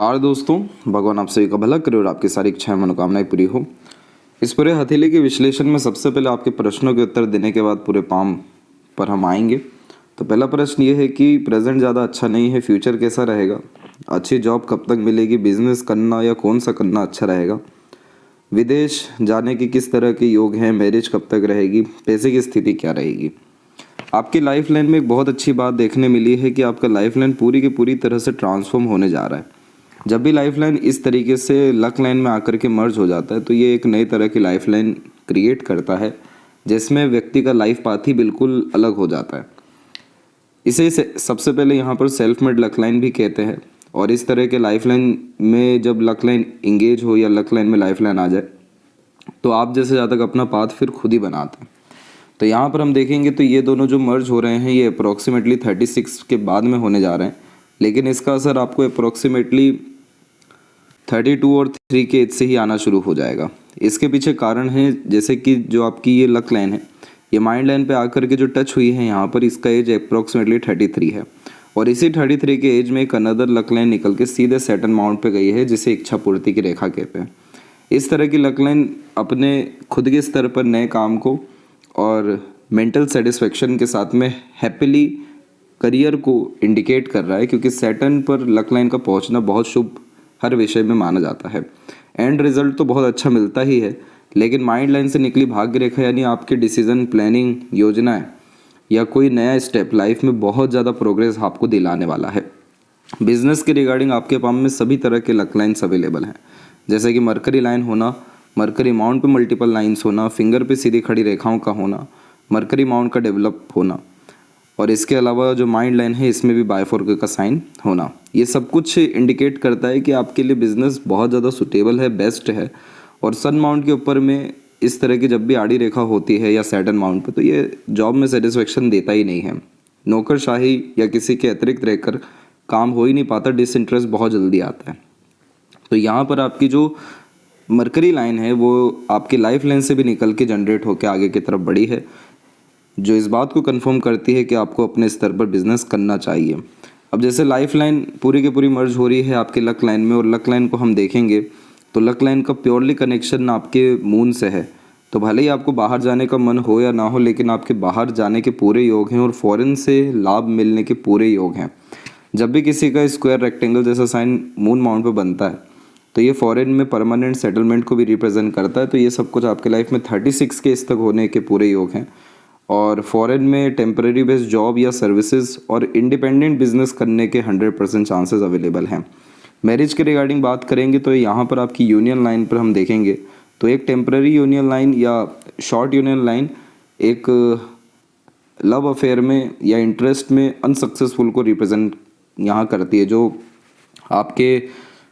और दोस्तों, भगवान आप सभी का भला करे और आपकी सारी इच्छाएं मनोकामनाएं पूरी हो। इस पूरे हथेली के विश्लेषण में सबसे पहले आपके प्रश्नों के उत्तर देने के बाद पूरे पाम पर हम आएंगे। तो पहला प्रश्न ये है कि प्रेजेंट ज़्यादा अच्छा नहीं है, फ्यूचर कैसा रहेगा, अच्छी जॉब कब तक मिलेगी, बिजनेस करना या कौन सा करना अच्छा रहेगा, विदेश जाने के किस तरह के योग हैं, मैरिज कब तक रहेगी, पैसे की स्थिति क्या रहेगी। आपकी लाइफ लाइन में एक बहुत अच्छी बात देखने मिली है कि आपका लाइफ लाइन पूरी की पूरी तरह से ट्रांसफॉर्म होने जा रहा है। जब भी लाइफ लाइन इस तरीके से लक लाइन में आकर के मर्ज हो जाता है तो ये एक नई तरह की लाइफ लाइन क्रिएट करता है जिसमें व्यक्ति का लाइफ पाथ ही बिल्कुल अलग हो जाता है। इसे सबसे पहले यहाँ पर सेल्फ मेड लक लाइन भी कहते हैं। और इस तरह के लाइफ लाइन में जब लक लाइन इंगेज हो या लक लाइन में लाइफ लाइन आ जाए तो आप जैसे ज़्यादा अपना पाथ फिर खुद ही बनाते हैं। तो यहाँ पर हम देखेंगे तो ये दोनों जो मर्ज हो रहे हैं ये अप्रोक्सीमेटली 36 के बाद में होने जा रहे हैं, लेकिन इसका असर आपको अप्रोक्सीमेटली 32 और 3 के एज से ही आना शुरू हो जाएगा। इसके पीछे कारण है जैसे कि जो आपकी ये लक लाइन है ये माइंड लाइन पे आकर के जो टच हुई है यहाँ पर इसका एज अप्रोक्सीमेटली 33 है और इसी 33 के एज में एक अनदर लक लाइन निकल के सीधे सेटन माउंट पे गई है जिसे इच्छा पूर्ति की रेखा कहते हैं। इस तरह की लक लाइन अपने खुद के स्तर पर नए काम को और मेंटल सेटिस्फेक्शन के साथ में हैप्पीली करियर को इंडिकेट कर रहा है, क्योंकि सैटर्न पर लक लाइन का पहुंचना बहुत शुभ हर विषय में माना जाता है। एंड रिजल्ट तो बहुत अच्छा मिलता ही है, लेकिन माइंड लाइन से निकली भाग्य रेखा यानी आपके डिसीजन, प्लानिंग, योजनाएं या कोई नया स्टेप लाइफ में बहुत ज़्यादा प्रोग्रेस आपको दिलाने वाला है। बिजनेस के रिगार्डिंग आपके पाम में सभी तरह के लक लाइन्स अवेलेबल हैं, जैसे कि मरकरी लाइन होना, मरकरी माउंट पे मल्टीपल लाइन्स होना, फिंगर पे सीधी खड़ी रेखाओं का होना, मरकरी माउंट का डेवलप होना और इसके अलावा जो माइंड लाइन है इसमें भी बायफोर्क का साइन होना। ये सब कुछ इंडिकेट करता है कि आपके लिए बिजनेस बहुत ज़्यादा सुटेबल है, बेस्ट है। और सन माउंट के ऊपर में इस तरह की जब भी आड़ी रेखा होती है या सैटर्न माउंट पे तो ये जॉब में सेटिस्फेक्शन देता ही नहीं है। नौकरशाही या किसी के अतिरिक्त रहकर काम हो ही नहीं पाता, डिसइंटरेस्ट बहुत जल्दी आता है। तो यहाँ पर आपकी जो मरकरी लाइन है वो आपकी लाइफ लाइन से भी निकल के जनरेट होकर आगे की तरफ बढ़ी है, जो इस बात को कंफर्म करती है कि आपको अपने स्तर पर बिजनेस करना चाहिए। अब जैसे लाइफ लाइन पूरी की पूरी मर्ज हो रही है आपके लक लाइन में और लक लाइन को हम देखेंगे तो लक लाइन का प्योरली कनेक्शन आपके मून से है। तो भले ही आपको बाहर जाने का मन हो या ना हो, लेकिन आपके बाहर जाने के पूरे योग हैं और फॉरेन से लाभ मिलने के पूरे योग हैं। जब भी किसी का स्क्वायर रेक्टेंगल जैसा साइन मून माउंट पर बनता है तो ये फॉरेन में परमानेंट सेटलमेंट को भी रिप्रेजेंट करता है। तो ये सब कुछ आपके लाइफ में 36 के इस तक होने के पूरे योग हैं और फॉरेन में टेम्परेरी बेस्ड जॉब या सर्विसेज और इंडिपेंडेंट बिजनेस करने के 100% चांसेस अवेलेबल हैं। मैरिज के रिगार्डिंग बात करेंगे तो यहाँ पर आपकी यूनियन लाइन पर हम देखेंगे तो एक टेम्परेरी यूनियन लाइन या शॉर्ट यूनियन लाइन एक लव अफेयर में या इंटरेस्ट में अनसक्सेसफुल को रिप्रेजेंट यहाँ करती है, जो आपके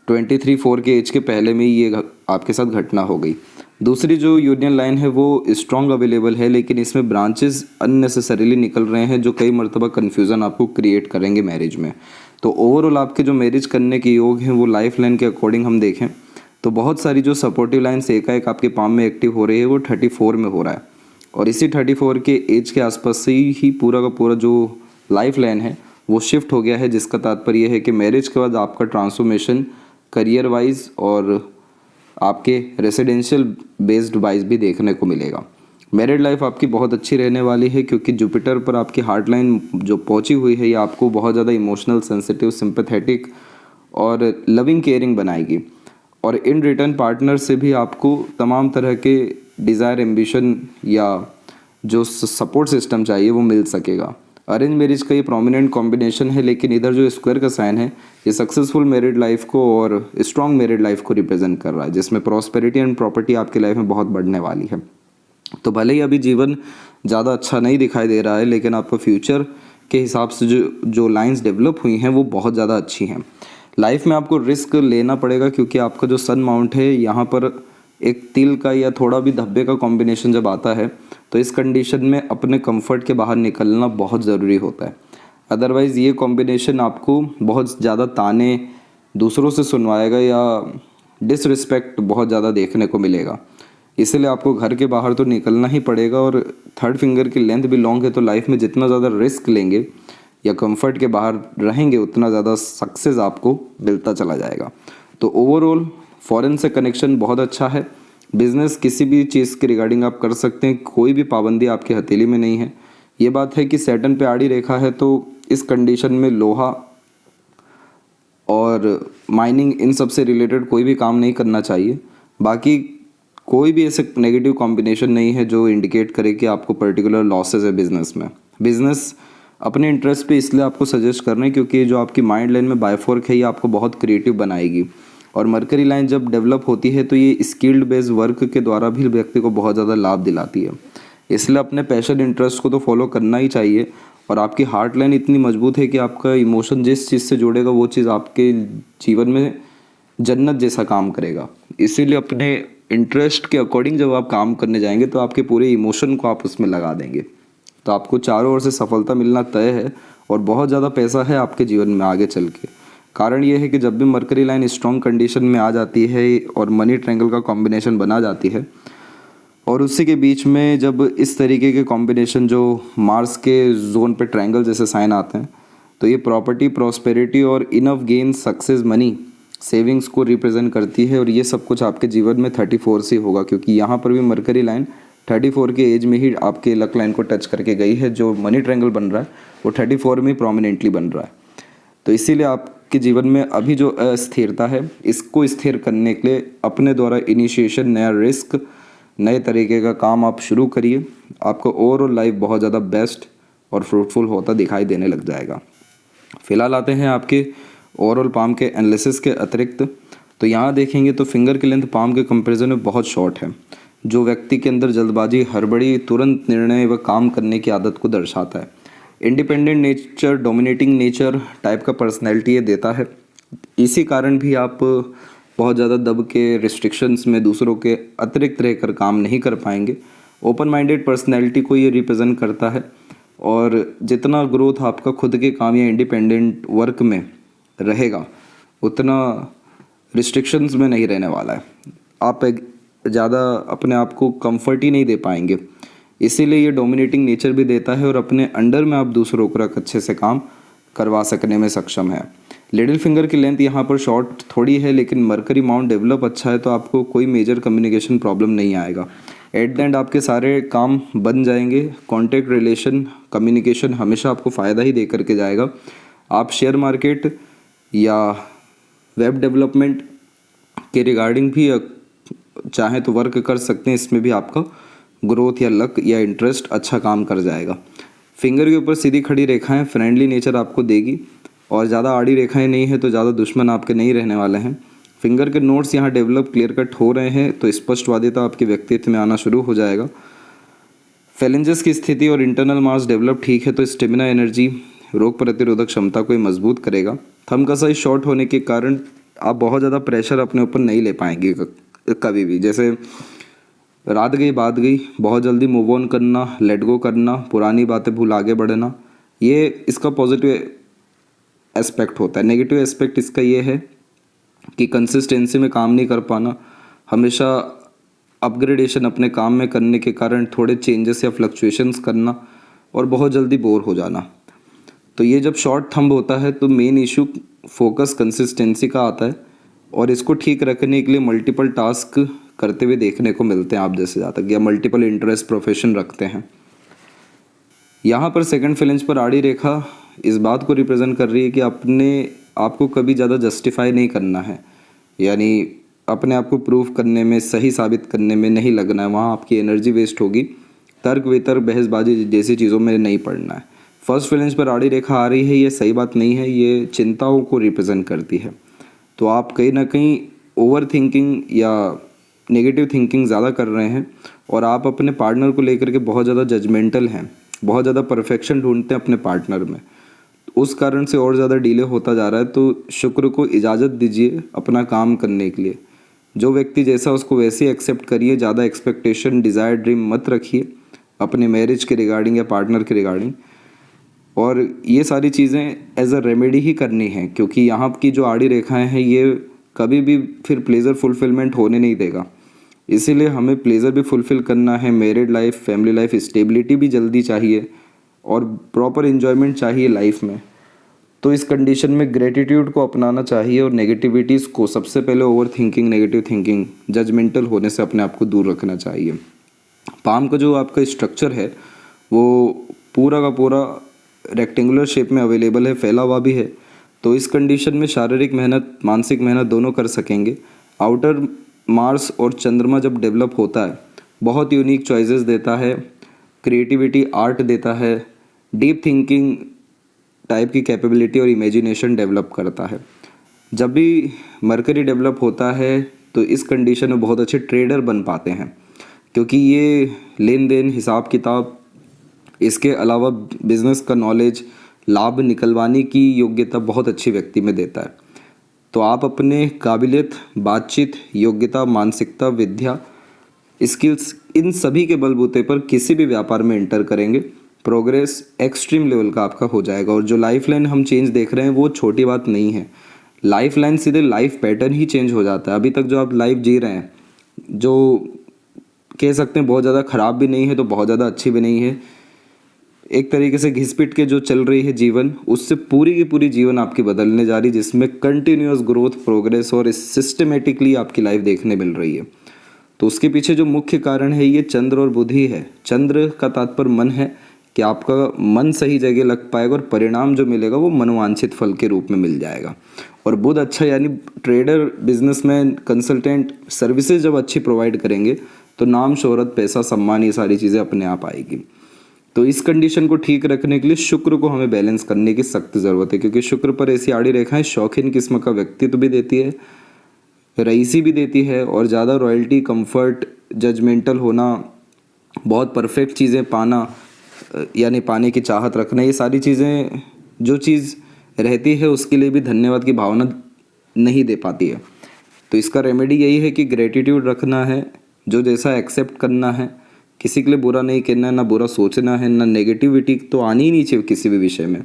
23-4 के एज के पहले में ही ये आपके साथ घटना हो गई। दूसरी जो यूनियन लाइन है वो स्ट्रॉन्ग अवेलेबल है, लेकिन इसमें ब्रांचेस अननेसेसरीली निकल रहे हैं जो कई मरतबा कन्फ्यूज़न आपको क्रिएट करेंगे मैरिज में। तो ओवरऑल आपके जो मैरिज करने के योग हैं वो लाइफ लाइन के अकॉर्डिंग हम देखें तो बहुत सारी जो सपोर्टिव लाइन्स एकाएक आपके पाम में एक्टिव हो रही है वो 34 में हो रहा है और इसी 34 के एज के आसपास से ही पूरा का पूरा जो लाइफ लाइन है वो शिफ्ट हो गया है, जिसका तात्पर्य है कि मैरिज के बाद आपका ट्रांसफॉर्मेशन करियर वाइज और आपके रेसिडेंशियल बेस्ड वाइज भी देखने को मिलेगा। मैरिड लाइफ आपकी बहुत अच्छी रहने वाली है, क्योंकि जुपिटर पर आपकी हार्ट लाइन जो पहुंची हुई है ये आपको बहुत ज़्यादा इमोशनल, सेंसिटिव, सिंपैथेटिक और लविंग केयरिंग बनाएगी और इन रिटर्न पार्टनर से भी आपको तमाम तरह के डिज़ायर, एम्बिशन या जो सपोर्ट सिस्टम चाहिए वो मिल सकेगा। अरेंज मैरिज का ये प्रोमिनेंट कॉम्बिनेशन है, लेकिन इधर जो स्क्वायर का साइन है ये सक्सेसफुल मैरिड लाइफ को और स्ट्रॉन्ग मैरिड लाइफ को रिप्रेजेंट कर रहा है, जिसमें प्रॉस्पेरिटी एंड प्रॉपर्टी आपकी लाइफ में बहुत बढ़ने वाली है। तो भले ही अभी जीवन ज़्यादा अच्छा नहीं दिखाई दे रहा है, लेकिन आपका फ्यूचर के हिसाब से जो लाइंस डेवलप हुई हैं वो बहुत ज़्यादा अच्छी हैं। लाइफ में आपको रिस्क लेना पड़ेगा, क्योंकि आपका जो सन माउंट है यहाँ पर एक तिल का या थोड़ा भी धब्बे का कॉम्बिनेशन जब आता है तो इस कंडीशन में अपने कंफर्ट के बाहर निकलना बहुत ज़रूरी होता है। अदरवाइज़ ये कॉम्बिनेशन आपको बहुत ज़्यादा ताने दूसरों से सुनवाएगा या डिसरिस्पेक्ट बहुत ज़्यादा देखने को मिलेगा। इसलिए आपको घर के बाहर तो निकलना ही पड़ेगा और थर्ड फिंगर की लेंथ भी लॉन्ग है तो लाइफ में जितना ज़्यादा रिस्क लेंगे या कंफर्ट के बाहर रहेंगे उतना ज़्यादा सक्सेस आपको मिलता चला जाएगा। तो ओवरऑल फॉरेन से कनेक्शन बहुत अच्छा है। बिजनेस किसी भी चीज़ के रिगार्डिंग आप कर सकते हैं, कोई भी पाबंदी आपकी हथेली में नहीं है। ये बात है कि सैटर्न पे आड़ी रेखा है, तो इस कंडीशन में लोहा और माइनिंग इन सब से रिलेटेड कोई भी काम नहीं करना चाहिए। बाकी कोई भी ऐसे नेगेटिव कॉम्बिनेशन नहीं है जो इंडिकेट करे कि आपको पर्टिकुलर लॉसेस है बिजनेस में। बिजनेस अपने इंटरेस्ट पे इसलिए आपको सजेस्ट कर रहे हैं क्योंकि जो आपकी माइंड लाइन में बायफोर्क है ये आपको बहुत क्रिएटिव बनाएगी, और मरकरी लाइन जब डेवलप होती है तो ये स्किल्ड बेस्ड वर्क के द्वारा भी व्यक्ति को बहुत ज़्यादा लाभ दिलाती है। इसलिए अपने पैशन इंटरेस्ट को तो फॉलो करना ही चाहिए, और आपकी हार्ट लाइन इतनी मजबूत है कि आपका इमोशन जिस चीज़ से जुड़ेगा वो चीज़ आपके जीवन में जन्नत जैसा काम करेगा। इसीलिए अपने इंटरेस्ट के अकॉर्डिंग जब आप काम करने जाएंगे तो आपके पूरे इमोशन को आप उसमें लगा देंगे, तो आपको चारों ओर से सफलता मिलना तय है, और बहुत ज़्यादा पैसा है आपके जीवन में आगे चल के। कारण ये है कि जब भी मरकरी लाइन स्ट्रॉन्ग कंडीशन में आ जाती है और मनी ट्रायंगल का कॉम्बिनेशन बना जाती है, और उसी के बीच में जब इस तरीके के कॉम्बिनेशन जो मार्स के जोन पे ट्रायंगल जैसे साइन आते हैं, तो ये प्रॉपर्टी, प्रॉस्पेरिटी और enough gain, success, money, savings को रिप्रेजेंट करती है। और ये सब कुछ आपके जीवन में 34 से होगा, क्योंकि यहाँ पर भी मरकरी लाइन 34 के एज में ही आपके लक लाइन को टच करके गई है। जो मनी ट्रायंगल बन रहा है वो 34 में प्रोमिनेंटली बन रहा है। तो इसीलिए आपके जीवन में अभी जो अस्थिरता है इसको स्थिर करने के लिए अपने द्वारा इनिशिएशन, नया रिस्क, नए तरीके का काम आप शुरू करिए। आपको ओवरऑल लाइफ बहुत ज़्यादा बेस्ट और फ्रूटफुल होता दिखाई देने लग जाएगा। फिलहाल आते हैं आपके ओवरऑल पाम के एनालिसिस के अतिरिक्त। तो यहाँ देखेंगे तो फिंगर की लेंथ पाम के कंपैरिजन में बहुत शॉर्ट है, जो व्यक्ति के अंदर जल्दबाजी, हड़बड़ी, तुरंत निर्णय व काम करने की आदत को दर्शाता है। Independent nature, dominating nature type का पर्सनैलिटी ये देता है। इसी कारण भी आप बहुत ज़्यादा दब के, रिस्ट्रिक्शंस में दूसरों के अतिरिक्त रहकर काम नहीं कर पाएंगे। ओपन माइंडेड पर्सनैलिटी को ये रिप्रेजेंट करता है, और जितना ग्रोथ आपका खुद के काम या इंडिपेंडेंट वर्क में रहेगा उतना रिस्ट्रिक्शंस में नहीं रहने वाला है। आप ज़्यादा अपने आप को कंफर्ट ही नहीं दे पाएंगे। इसीलिए ये डोमिनेटिंग नेचर भी देता है, और अपने अंडर में आप दूसरों को रख अच्छे से काम करवा सकने में सक्षम है। लिटिल फिंगर की लेंथ यहाँ पर शॉर्ट थोड़ी है, लेकिन मरकरी माउंट डेवलप अच्छा है, तो आपको कोई मेजर कम्युनिकेशन प्रॉब्लम नहीं आएगा। एट द एंड आपके सारे काम बन जाएंगे। कॉन्टैक्ट, रिलेशन, कम्युनिकेशन हमेशा आपको फ़ायदा ही दे करके जाएगा। आप शेयर मार्केट या वेब डेवलपमेंट के रिगार्डिंग भी चाहें तो वर्क कर सकते हैं। इसमें भी आपका ग्रोथ या लक या इंटरेस्ट अच्छा काम कर जाएगा। फिंगर के ऊपर सीधी खड़ी रेखाएं फ्रेंडली नेचर आपको देगी, और ज़्यादा आड़ी रेखाएं नहीं है तो ज़्यादा दुश्मन आपके नहीं रहने वाले हैं। फिंगर के नोट्स यहाँ डेवलप, क्लियर कट हो रहे हैं, तो स्पष्टवादिता आपके व्यक्तित्व में आना शुरू हो जाएगा। फैलेंजेस की स्थिति और इंटरनल मास डेवलप ठीक है, तो स्टेमिना, एनर्जी, रोग प्रतिरोधक क्षमता को मजबूत करेगा। थंब का साइज शॉर्ट होने के कारण आप बहुत ज़्यादा प्रेशर अपने ऊपर नहीं ले पाएंगे कभी भी। जैसे रात गई बात गई, बहुत जल्दी मूव ऑन करना, लेट गो करना, पुरानी बातें भूल आगे बढ़ना, ये इसका पॉजिटिव एस्पेक्ट होता है। नेगेटिव एस्पेक्ट इसका ये है कि कंसिस्टेंसी में काम नहीं कर पाना, हमेशा अपग्रेडेशन अपने काम में करने के कारण थोड़े चेंजेस या फ्लक्चुएशंस करना, और बहुत जल्दी बोर हो जाना। तो ये जब शॉर्ट थंब होता है तो मेन इशू फोकस, कंसिस्टेंसी का आता है, और इसको ठीक रखने के लिए मल्टीपल टास्क करते हुए देखने को मिलते हैं आप जैसे जातक, या मल्टीपल इंटरेस्ट, प्रोफेशन रखते हैं। यहाँ पर सेकंड फ्लेंज पर आड़ी रेखा इस बात को रिप्रेजेंट कर रही है कि अपने आपको कभी ज़्यादा जस्टिफाई नहीं करना है, यानी अपने आप को प्रूव करने में, सही साबित करने में नहीं लगना है। वहाँ आपकी एनर्जी वेस्ट होगी। तर्क वितर्क, बहसबाजी जैसी चीज़ों में नहीं पड़ना है। फर्स्ट फ्लेंज पर आड़ी रेखा आ रही है, ये सही बात नहीं है, ये चिंताओं को रिप्रेजेंट करती है। तो आप कहीं ना कहीं ओवर थिंकिंग या नेगेटिव थिंकिंग ज़्यादा कर रहे हैं, और आप अपने पार्टनर को लेकर के बहुत ज़्यादा जजमेंटल हैं, बहुत ज़्यादा परफेक्शन ढूंढते हैं अपने पार्टनर में। उस कारण से और ज़्यादा डिले होता जा रहा है। तो शुक्र को इजाज़त दीजिए अपना काम करने के लिए। जो व्यक्ति जैसा उसको वैसे ही एक्सेप्ट करिए। ज़्यादा एक्सपेक्टेशन, डिज़ायर, ड्रीम मत रखिए अपने मैरिज के रिगार्डिंग या पार्टनर के रिगार्डिंग। और ये सारी चीज़ें एज अ रेमेडी ही करनी है, क्योंकि यहाँ की जो आड़ी रेखाएं हैं ये कभी भी फिर प्लेजर फुलफिलमेंट होने नहीं देगा। इसीलिए हमें प्लेजर भी फुलफिल करना है। Married life, family life, stability भी जल्दी चाहिए, और प्रॉपर इन्जॉयमेंट चाहिए लाइफ में, तो इस कंडीशन में ग्रेटिट्यूड को अपनाना चाहिए और नेगेटिविटीज़ को, सबसे पहले overthinking, negative thinking, judgemental होने से अपने आप को दूर रखना चाहिए। पाम का जो आपका स्ट्रक्चर है वो पूरा का पूरा रेक्टेंगुलर शेप में अवेलेबल है, फैला हुआ भी है। तो इस कंडीशन में शारीरिक मेहनत, मानसिक मेहनत दोनों कर सकेंगे। आउटर मार्स और चंद्रमा जब डेवलप होता है बहुत यूनिक चॉइसेस देता है, क्रिएटिविटी, आर्ट देता है, डीप थिंकिंग टाइप की कैपेबिलिटी और इमेजिनेशन डेवलप करता है। जब भी मरकरी डेवलप होता है तो इस कंडीशन में बहुत अच्छे ट्रेडर बन पाते हैं, क्योंकि ये लेन देन, हिसाब किताब, इसके अलावा बिजनेस का नॉलेज, लाभ निकलवाने की योग्यता बहुत अच्छी व्यक्ति में देता है। तो आप अपने काबिलियत, बातचीत, योग्यता, मानसिकता, विद्या, स्किल्स, इन सभी के बलबूते पर किसी भी व्यापार में एंटर करेंगे, प्रोग्रेस एक्सट्रीम लेवल का आपका हो जाएगा। और जो लाइफ लाइन हम चेंज देख रहे हैं वो छोटी बात नहीं है। लाइफ लाइन सीधे लाइफ पैटर्न ही चेंज हो जाता है। अभी तक जो आप लाइफ जी रहे हैं, जो कह सकते हैं बहुत ज़्यादा ख़राब भी नहीं है तो बहुत ज़्यादा अच्छी भी नहीं है, एक तरीके से घिस-पिट के जो चल रही है जीवन, उससे पूरी की पूरी जीवन आपकी बदलने जा रही है, जिसमें कंटिन्यूअस ग्रोथ, प्रोग्रेस और सिस्टमेटिकली आपकी लाइफ देखने मिल रही है। तो उसके पीछे जो मुख्य कारण है ये चंद्र और बुध ही है। चंद्र का तात्पर्य मन है कि आपका मन सही जगह लग पाएगा और परिणाम जो मिलेगा वो मनोवांछित फल के रूप में मिल जाएगा। और बुध अच्छा, यानी ट्रेडर, बिजनेसमैन, कंसल्टेंट, सर्विसेज जब अच्छी प्रोवाइड करेंगे तो नाम, शोहरत, पैसा, सम्मान, ये सारी चीज़ें अपने आप आएगी। तो इस कंडीशन को ठीक रखने के लिए शुक्र को हमें बैलेंस करने की सख्त ज़रूरत है, क्योंकि शुक्र पर ऐसी आड़ी रेखाएं शौकीन किस्म का व्यक्तित्व भी देती है, रईसी भी देती है, और ज़्यादा रॉयल्टी, कंफर्ट, जजमेंटल होना, बहुत परफेक्ट चीज़ें पाना, यानी पाने की चाहत रखना, ये सारी चीज़ें जो चीज़ रहती है उसके लिए भी धन्यवाद की भावना नहीं दे पाती है। तो इसका रेमेडी यही है कि ग्रेटिट्यूड रखना है, जो जैसा एक्सेप्ट करना है, किसी के लिए बुरा नहीं कहना है, ना बुरा सोचना है, ना नेगेटिविटी तो आनी ही नहीं चाहिए किसी भी विषय में।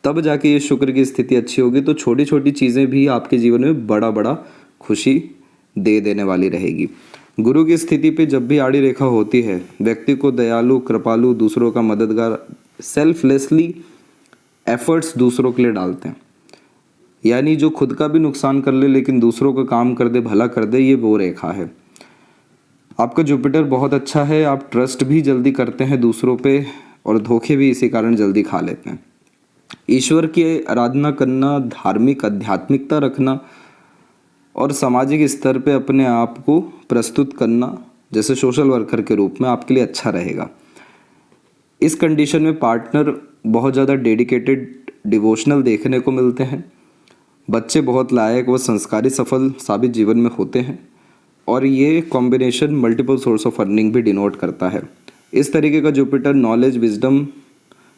तब जाके ये शुक्र की स्थिति अच्छी होगी, तो छोटी छोटी चीज़ें भी आपके जीवन में बड़ा बड़ा खुशी दे देने वाली रहेगी। गुरु की स्थिति पे जब भी आड़ी रेखा होती है, व्यक्ति को दयालु, कृपालु, दूसरों का मददगार, सेल्फलेसली एफर्ट्स दूसरों के लिए डालते हैं, यानी जो खुद का भी नुकसान कर ले लेकिन दूसरों का काम कर दे, भला कर दे, ये वो रेखा है। आपका जुपिटर बहुत अच्छा है, आप ट्रस्ट भी जल्दी करते हैं दूसरों पे और धोखे भी इसी कारण जल्दी खा लेते हैं। ईश्वर की आराधना करना, धार्मिक आध्यात्मिकता रखना और सामाजिक स्तर पे अपने आप को प्रस्तुत करना, जैसे सोशल वर्कर के रूप में, आपके लिए अच्छा रहेगा। इस कंडीशन में पार्टनर बहुत ज़्यादा डेडिकेटेड, डिवोशनल देखने को मिलते हैं। बच्चे बहुत लायक व संस्कारी, सफल साबित जीवन में होते हैं, और ये combination multiple source of earning भी डिनोट करता है। इस तरीके का जुपिटर नॉलेज, विजडम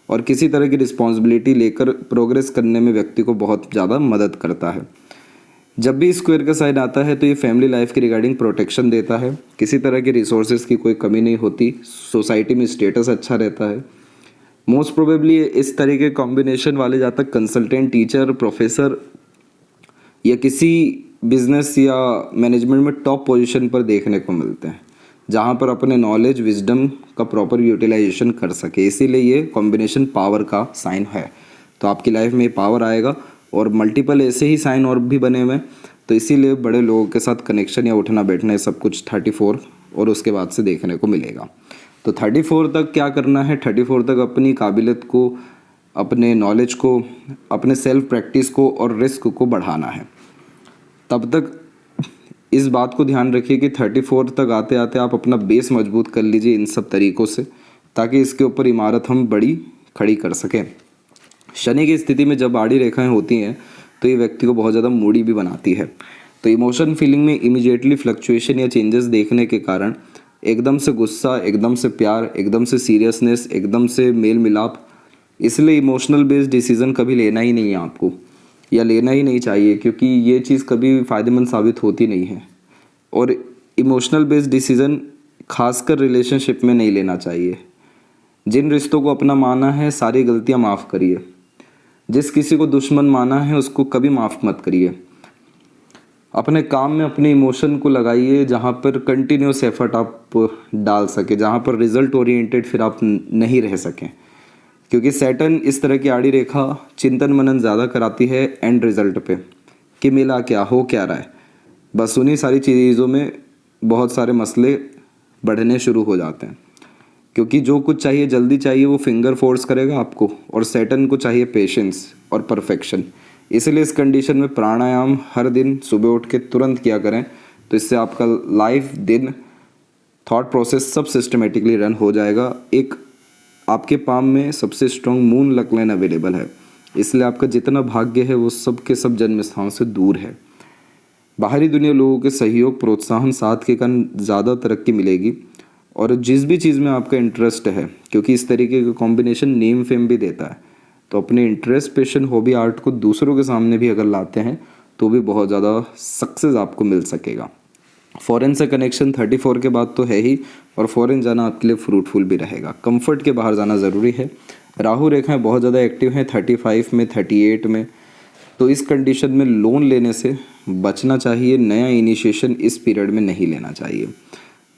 और किसी तरह की रिस्पॉन्सिबिलिटी लेकर प्रोग्रेस करने में व्यक्ति को बहुत ज़्यादा मदद करता है। जब भी स्क्वायर का साइन आता है तो ये फैमिली लाइफ के रिगार्डिंग प्रोटेक्शन देता है, किसी तरह के रिसोर्सेज की कोई कमी नहीं होती, सोसाइटी में स्टेटस अच्छा रहता है। मोस्ट प्रोबेबली इस तरीके कॉम्बिनेशन वाले जातक कंसल्टेंट, टीचर, प्रोफेसर या किसी बिजनेस या मैनेजमेंट में टॉप पोजीशन पर देखने को मिलते हैं, जहाँ पर अपने नॉलेज, विजडम का प्रॉपर यूटिलाइजेशन कर सके। इसीलिए ये कॉम्बिनेशन पावर का साइन है। तो आपकी लाइफ में पावर आएगा, और मल्टीपल ऐसे ही साइन और भी बने हुए हैं, तो इसीलिए बड़े लोगों के साथ कनेक्शन या उठना बैठना ये सब कुछ 34 और उसके बाद से देखने को मिलेगा। तो 34 तक क्या करना है? 34 तक अपनी काबिलियत को, अपने नॉलेज को, अपने सेल्फ प्रैक्टिस को और रिस्क को बढ़ाना है। तब तक इस बात को ध्यान रखिए कि 34 तक आते आते आप अपना बेस मजबूत कर लीजिए इन सब तरीक़ों से, ताकि इसके ऊपर इमारत हम बड़ी खड़ी कर सकें। शनि की स्थिति में जब आड़ी रेखाएं होती हैं तो ये व्यक्ति को बहुत ज़्यादा मूडी भी बनाती है। तो इमोशन फीलिंग में इमीडिएटली फ्लक्चुएशन या चेंजेस देखने के कारण एकदम से गुस्सा, एकदम से प्यार, एकदम से सीरियसनेस, एकदम से मेल मिलाप, इसलिए इमोशनल बेस्ड डिसीज़न कभी लेना ही नहीं है आपको, या लेना ही नहीं चाहिए, क्योंकि ये चीज़ कभी फ़ायदेमंद साबित होती नहीं है। और इमोशनल बेस्ड डिसीज़न खासकर रिलेशनशिप में नहीं लेना चाहिए। जिन रिश्तों को अपना माना है सारी गलतियां माफ़ करिए, जिस किसी को दुश्मन माना है उसको कभी माफ़ मत करिए। अपने काम में अपने इमोशन को लगाइए, जहाँ पर कंटिन्यूस एफर्ट आप डाल सके, जहाँ पर रिजल्ट ओरिएंटेड फिर आप नहीं रह सकें। क्योंकि सैटर्न इस तरह की आड़ी रेखा चिंतन मनन ज़्यादा कराती है एंड रिजल्ट पे कि मिला क्या, हो क्या रहा है। बस उन्हीं सारी चीज़ों में बहुत सारे मसले बढ़ने शुरू हो जाते हैं, क्योंकि जो कुछ चाहिए जल्दी चाहिए वो फिंगर फोर्स करेगा आपको, और सैटर्न को चाहिए पेशेंस और परफेक्शन। इसलिए इस कंडीशन में प्राणायाम हर दिन सुबह उठ के तुरंत किया करें, तो इससे आपका लाइफ दिन थॉट प्रोसेस सब सिस्टमेटिकली रन हो जाएगा। एक आपके पाम में सबसे strong moon luck line available है, इसलिए आपका जितना भाग्य है वो सब के सब जन्म स्थान से दूर है। बाहरी दुनिया लोगों के सहयोग प्रोत्साहन साथ के कारण ज़्यादा तरक्की मिलेगी, और जिस भी चीज़ में आपका इंटरेस्ट है, क्योंकि इस तरीके का कॉम्बिनेशन नेम फेम भी देता है, तो अपने इंटरेस्ट पैशन हॉबी आर्ट को दूसरों के सामने भी अगर लाते हैं तो भी बहुत ज़्यादा सक्सेस आपको मिल सकेगा। फॉरेन से कनेक्शन 34 के बाद तो है ही, और फॉरेन जाना आपके लिए फ्रूटफुल भी रहेगा। कंफर्ट के बाहर जाना ज़रूरी है। राहु रेखाएं बहुत ज़्यादा एक्टिव हैं 35 में, 38 में, तो इस कंडीशन में लोन लेने से बचना चाहिए। नया इनिशिएशन इस पीरियड में नहीं लेना चाहिए।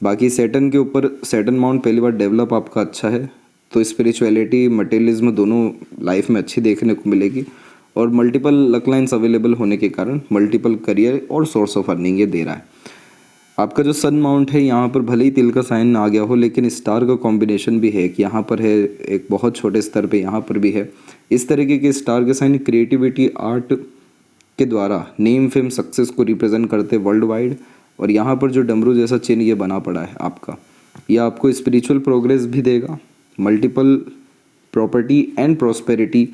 बाकी सैटर्न के ऊपर सैटर्न माउंट पहली बार डेवलप आपका अच्छा है, तो स्पिरिचुअलिटी मटेरियलिज्म दोनों लाइफ में अच्छी देखने को मिलेगी, और मल्टीपल लक लाइन्स अवेलेबल होने के कारण मल्टीपल करियर और सोर्स ऑफ अर्निंग ये दे रहा है। आपका जो सन माउंट है यहाँ पर भले ही तिल का साइन आ गया हो, लेकिन स्टार का कॉम्बिनेशन भी है कि यहाँ पर है, एक बहुत छोटे स्तर पे यहाँ पर भी है। इस तरीके के स्टार के साइन क्रिएटिविटी आर्ट के द्वारा नेम फेम सक्सेस को रिप्रेजेंट करते वर्ल्ड वाइड, और यहाँ पर जो डमरू जैसा चिन्ह ये बना पड़ा है आपका, यह आपको स्पिरिचुअल प्रोग्रेस भी देगा, multiple property and prosperity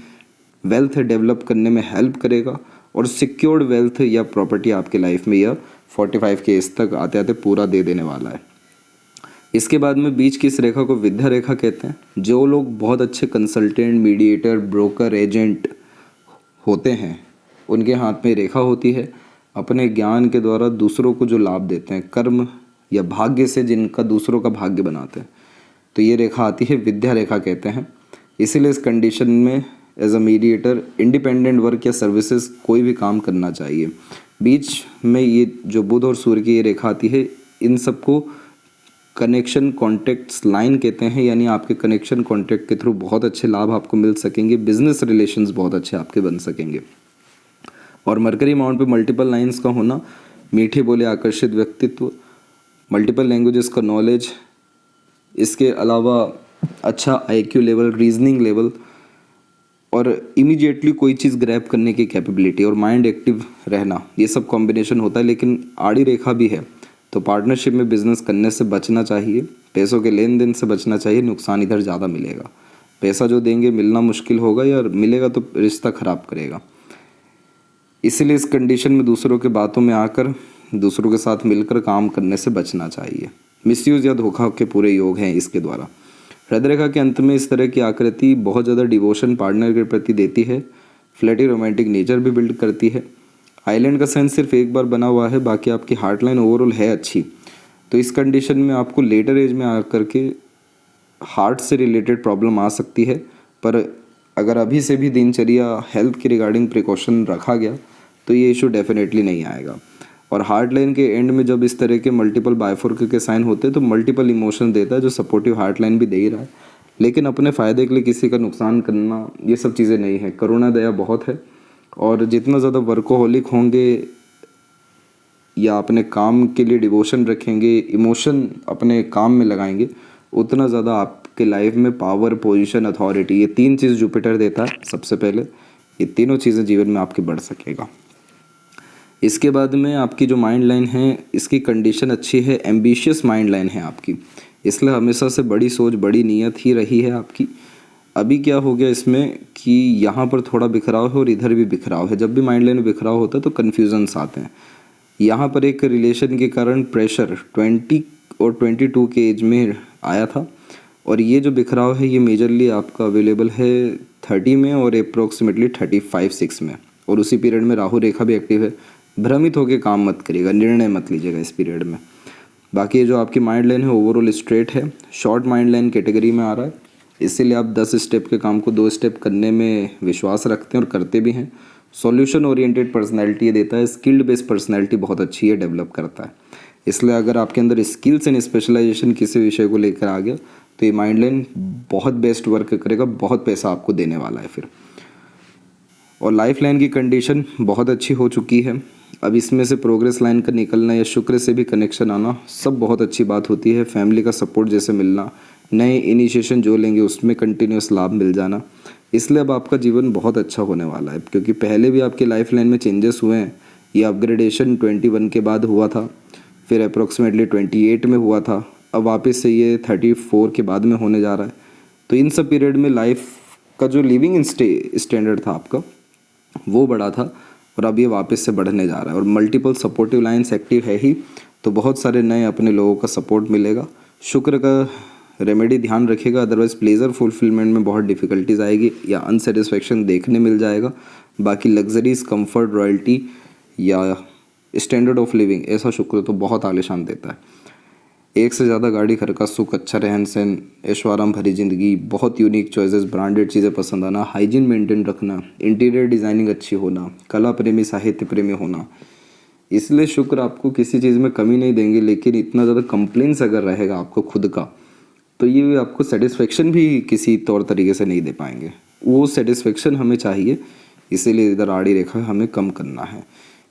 wealth develop करने में हेल्प करेगा, और सिक्योर्ड वेल्थ या प्रॉपर्टी आपके लाइफ में यह 45 के एज तक आते आते पूरा दे देने वाला है। इसके बाद में बीच की इस रेखा को विद्या रेखा कहते हैं। जो लोग बहुत अच्छे कंसल्टेंट, मीडिएटर, ब्रोकर, एजेंट होते हैं, उनके हाथ में रेखा होती है। अपने ज्ञान के द्वारा दूसरों को जो लाभ देते हैं, कर्म या भाग्य से जिनका दूसरों का भाग्य बनाते हैं, तो ये रेखा आती है, विद्या रेखा कहते हैं। इसीलिए इस कंडीशन में as a mediator independent work या सर्विसेज कोई भी काम करना चाहिए। बीच में ये जो बुध और सूर्य की ये रेखा आती है, इन सबको कनेक्शन कॉन्टैक्ट्स लाइन कहते हैं, यानी आपके कनेक्शन कॉन्टैक्ट के थ्रू बहुत अच्छे लाभ आपको मिल सकेंगे, बिजनेस रिलेशंस बहुत अच्छे आपके बन सकेंगे। और मरकरी माउंट पे मल्टीपल लाइंस का होना, मीठे बोले आकर्षित व्यक्तित्व, मल्टीपल लैंग्वेजेस का नॉलेज, इसके अलावा अच्छा IQ लेवल, रीजनिंग लेवल, और इमीडिएटली कोई चीज़ ग्रैब करने की कैपेबिलिटी, और माइंड एक्टिव रहना, ये सब कॉम्बिनेशन होता है। लेकिन आड़ी रेखा भी है, तो पार्टनरशिप में बिजनेस करने से बचना चाहिए, पैसों के लेन देन से बचना चाहिए, नुकसान इधर ज़्यादा मिलेगा। पैसा जो देंगे मिलना मुश्किल होगा, या मिलेगा तो रिश्ता ख़राब करेगा। इसीलिए इस कंडीशन में दूसरों के बातों में आकर दूसरों के साथ मिलकर काम करने से बचना चाहिए। मिसयूज़ या धोखा के पूरे योग हैं इसके द्वारा। हृदय रेखा के अंत में इस तरह की आकृति बहुत ज़्यादा डिवोशन पार्टनर के प्रति देती है, फ्लैटी रोमांटिक नेचर भी बिल्ड करती है। आइलैंड का साइन सिर्फ एक बार बना हुआ है, बाकी आपकी हार्ट लाइन ओवरऑल है अच्छी। तो इस कंडीशन में आपको लेटर एज में आकर के हार्ट से रिलेटेड प्रॉब्लम आ सकती है, पर अगर अभी से भी दिनचर्या हेल्थ के रिगार्डिंग प्रिकॉशन रखा गया तो ये इशू डेफिनेटली नहीं आएगा। और हार्ट लाइन के एंड में जब इस तरह के मल्टीपल बायफोर्क के साइन होते हैं तो मल्टीपल इमोशन देता है, जो सपोर्टिव हार्ट लाइन भी दे ही रहा है, लेकिन अपने फ़ायदे के लिए किसी का नुकसान करना ये सब चीज़ें नहीं है। करुणा दया बहुत है, और जितना ज़्यादा वर्कोहॉलिक होंगे या अपने काम के लिए डिवोशन रखेंगे, इमोशन अपने काम में लगाएंगे, उतना ज़्यादा आपके लाइफ में पावर, पोजीशन, अथॉरिटी, ये तीन चीज़ जुपिटर देता है। सबसे पहले ये तीनों चीज़ें जीवन में आपके बढ़ सकेगा। इसके बाद में आपकी जो माइंड लाइन है, इसकी कंडीशन अच्छी है, एम्बिशियस माइंड लाइन है आपकी, इसलिए हमेशा से बड़ी सोच, बड़ी नीयत ही रही है आपकी। अभी क्या हो गया इसमें कि यहाँ पर थोड़ा बिखराव है और इधर भी बिखराव है। जब भी माइंड लाइन में बिखराव होता है तो कन्फ्यूजन्स आते हैं। यहाँ पर एक रिलेशन के कारण प्रेशर 20 और 22 के एज में आया था, और ये जो बिखराव है ये मेजरली आपका अवेलेबल है 30 में और अप्रोक्सीमेटली 35-6 में, और उसी पीरियड में राहु रेखा भी एक्टिव है। भ्रमित होकर काम मत करिएगा, निर्णय मत लीजिएगा इस पीरियड में। बाकी ये जो आपकी माइंड लाइन है ओवरऑल स्ट्रेट है, शॉर्ट माइंड लाइन कैटेगरी में आ रहा है, इसीलिए आप 10 स्टेप के काम को 2 स्टेप करने में विश्वास रखते हैं और करते भी हैं। सॉल्यूशन ओरिएंटेड पर्सनैलिटी ये देता है, स्किल्ड बेस्ड पर्सनैलिटी बहुत अच्छी है, डेवलप करता है। इसलिए अगर आपके अंदर स्किल्स एंड स्पेशलाइजेशन किसी विषय को लेकर आ गया तो ये माइंड लाइन बहुत बेस्ट वर्क करेगा, बहुत पैसा आपको देने वाला है फिर। और लाइफ लाइन की कंडीशन बहुत अच्छी हो चुकी है। अब इसमें से प्रोग्रेस लाइन का निकलना या शुक्र से भी कनेक्शन आना सब बहुत अच्छी बात होती है। फैमिली का सपोर्ट जैसे मिलना, नए इनिशिएशन जो लेंगे उसमें कंटिन्यूस लाभ मिल जाना, इसलिए अब आपका जीवन बहुत अच्छा होने वाला है। क्योंकि पहले भी आपकी लाइफ लाइन में चेंजेस हुए हैं। ये अपग्रेडेशन 21 के बाद हुआ था, फिर अप्रोक्सीमेटली 28 में हुआ था, अब वापस से ये 34 के बाद में होने जा रहा है। तो इन सब पीरियड में लाइफ का जो लिविंग स्टैंडर्ड था आपका वो बढ़ा था, और अब ये वापस से बढ़ने जा रहा है। और मल्टीपल सपोर्टिव लाइन्स एक्टिव है ही, तो बहुत सारे नए अपने लोगों का सपोर्ट मिलेगा। शुक्र का रेमेडी ध्यान रखिएगा, अदरवाइज प्लेजर फुलफिलमेंट में बहुत डिफिकल्टीज आएगी या अनसेटिस्फेक्शन देखने मिल जाएगा। बाकी लग्जरीज, कंफर्ट, रॉयल्टी या स्टैंडर्ड ऑफ लिविंग, ऐसा शुक्र तो बहुत आलीशान देता है। एक से ज़्यादा गाड़ी, घर का सुख, अच्छा रहन सहन, ऐशो आराम भरी ज़िंदगी, बहुत यूनिक चॉइसेस, ब्रांडेड चीज़ें पसंद आना, हाइजीन मेंटेन रखना, इंटीरियर डिज़ाइनिंग अच्छी होना, कला प्रेमी, साहित्य प्रेमी होना। इसलिए शुक्र आपको किसी चीज़ में कमी नहीं देंगे, लेकिन इतना ज़्यादा कंप्लेंट्स अगर रहेगा आपको खुद का, तो ये आपको सेटिस्फेक्शन भी किसी तौर तरीके से नहीं दे पाएंगे। वो सेटिस्फेक्शन हमें चाहिए, इसीलिए इधर आड़ी रेखा हमें कम करना है।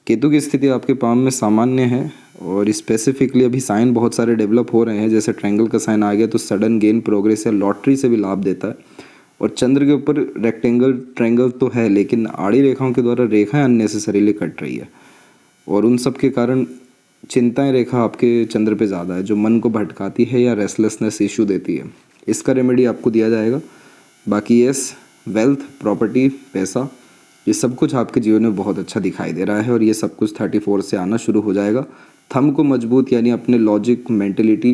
केतु की स्थिति आपके पाम में सामान्य है, और स्पेसिफिकली अभी साइन बहुत सारे डेवलप हो रहे हैं। जैसे ट्रायंगल का साइन आ गया तो सडन गेन, प्रोग्रेस या लॉटरी से भी लाभ देता है। और चंद्र के ऊपर रेक्टेंगल, ट्रायंगल तो है, लेकिन आड़ी रेखाओं के द्वारा रेखाएं अननेसेसरीली कट रही है, और उन सब के कारण चिंताएं रेखा आपके चंद्र पे ज़्यादा है, जो मन को भटकाती है या रेस्टलेसनेस इशू देती है। इसका रेमेडी आपको दिया जाएगा। बाकी यस, वेल्थ, प्रॉपर्टी, पैसा, ये सब कुछ आपके जीवन में बहुत अच्छा दिखाई दे रहा है, और ये सब कुछ 34 से आना शुरू हो जाएगा। थंब को मजबूत, यानी अपने लॉजिक, मेंटलिटी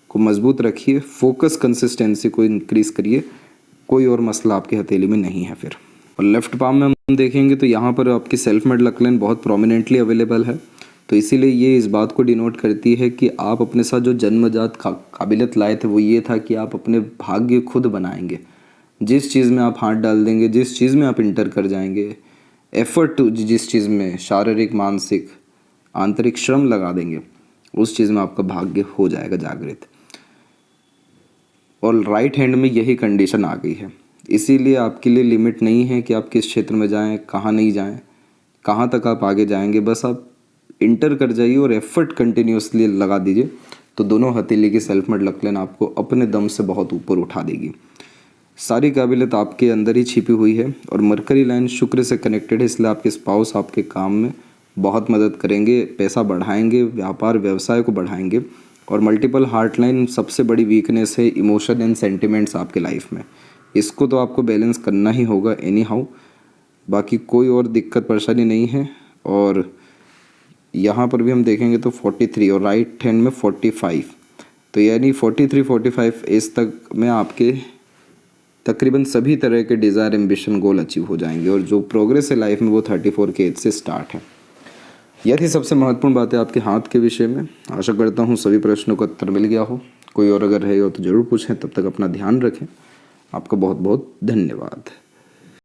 को मजबूत रखिए, फोकस, कंसिस्टेंसी को इंक्रीज करिए। कोई और मसला आपकी हथेली में नहीं है फिर। और लेफ्ट पाम में हम देखेंगे तो यहाँ पर आपकी सेल्फ मेड लक लाइन बहुत प्रोमिनेंटली अवेलेबल है, तो इसीलिए ये इस बात को डिनोट करती है कि आप अपने साथ जो जन्मजात काबिलियत लाए थे वो ये था कि आप अपने भाग्य खुद बनाएंगे। जिस चीज़ में आप हाथ डाल देंगे, जिस चीज़ में आप इंटर कर जाएंगे, एफर्ट जिस चीज़ में शारीरिक, मानसिक, आंतरिक श्रम लगा देंगे, उस चीज़ में आपका भाग्य हो जाएगा जागृत। और राइट हैंड में यही कंडीशन आ गई है, इसीलिए आपके लिए लिमिट नहीं है कि आप किस क्षेत्र में जाएं, कहाँ नहीं जाएं, कहाँ तक आप आगे जाएंगे। बस आप इंटर कर जाइए और एफर्ट कंटिन्यूसली लगा दीजिए, तो दोनों हथेली की सेल्फ मेड लक लाइन आपको अपने दम से बहुत ऊपर उठा देगी। सारी काबिलियत आपके अंदर ही छिपी हुई है, और मरकरी लाइन शुक्र से कनेक्टेड है, इसलिए आपके स्पाउस आपके काम में बहुत मदद करेंगे, पैसा बढ़ाएंगे, व्यापार व्यवसाय को बढ़ाएंगे। और मल्टीपल हार्ट लाइन सबसे बड़ी वीकनेस है इमोशन एंड सेंटिमेंट्स आपके लाइफ में, इसको तो आपको बैलेंस करना ही होगा एनी हाउ। बाकी कोई और दिक्कत परेशानी नहीं है। और यहाँ पर भी हम देखेंगे तो 43 और राइट हैंड में 45, तो यानी 43-45 एज तक में आपके तकरीबन सभी तरह के डिज़ायर, एम्बिशन, गोल अचीव हो जाएंगे। और जो प्रोग्रेस है लाइफ में वो 34 के एज से स्टार्ट है। यह थी सबसे महत्वपूर्ण बात है आपके हाथ के विषय में। आशा करता हूँ सभी प्रश्नों का उत्तर मिल गया हो। कोई और अगर रहेगा तो ज़रूर पूछें। तब तक अपना ध्यान रखें। आपका बहुत बहुत धन्यवाद।